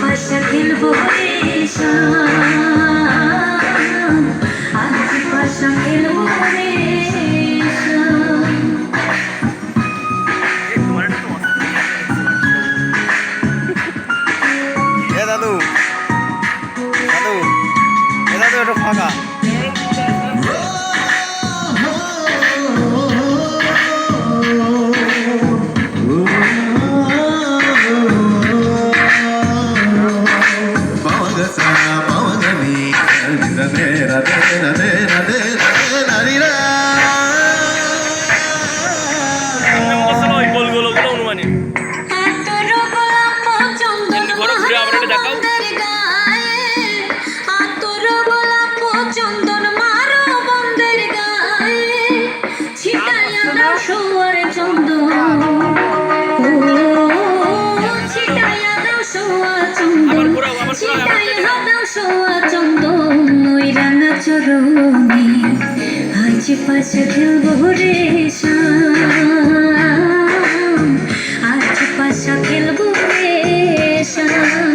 পাশা খেলবো রে শাম, আজ পাশা খেলবো রে শাম। দাদু দাদু দাদু একটু ফাঁকা আজ পাশা খেলবো রে শাম, আজ পাশা খেলবো রে শাম।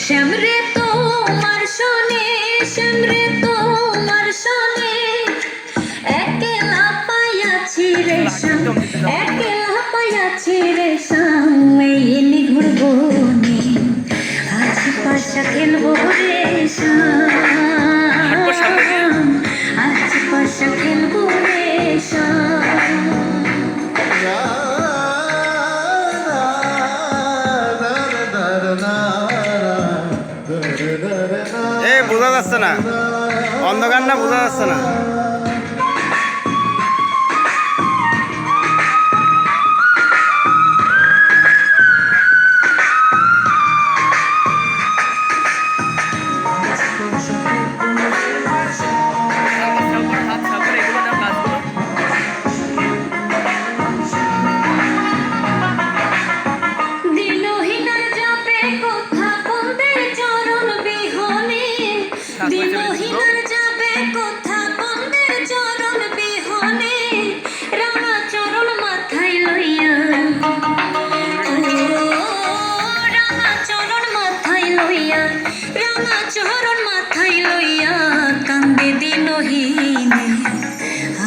শ্যাম রে তোমার শোনে, শ্যাম রে তোমার শোনে, একলা পাইয়াছি রে শাম, একলা পাইয়াছি রে শাম। এই নিঘুর বনে আজ পাশা খেলবো রে শাম, আজ পাশা খেলবো রে শাম। বোঝা যাচ্ছে না, অন্ধকার না, বোঝা যাচ্ছে না।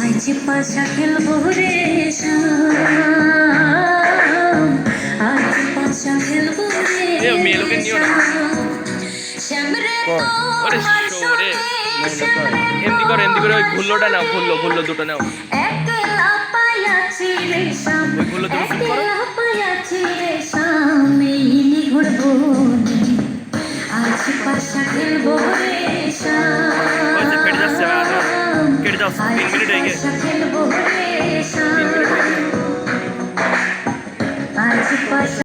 আজ পাশা খেলবো রে শাম, আজ পাশা খেলবো রে শাম। শ্যাম রে তোমার শোনে, এমনি করে ওই ঘুল্লোটা নাও, ঘুল্লো দুটো নাও। একলা পাইয়াছি রে শাম, একলা পাইয়াছি রে শাম। এই নিঘুর বনে আজ পাশা খেলবো রে শাম, কেটে যাচ্ছে, 3 মিনিট হয়ে গেছে।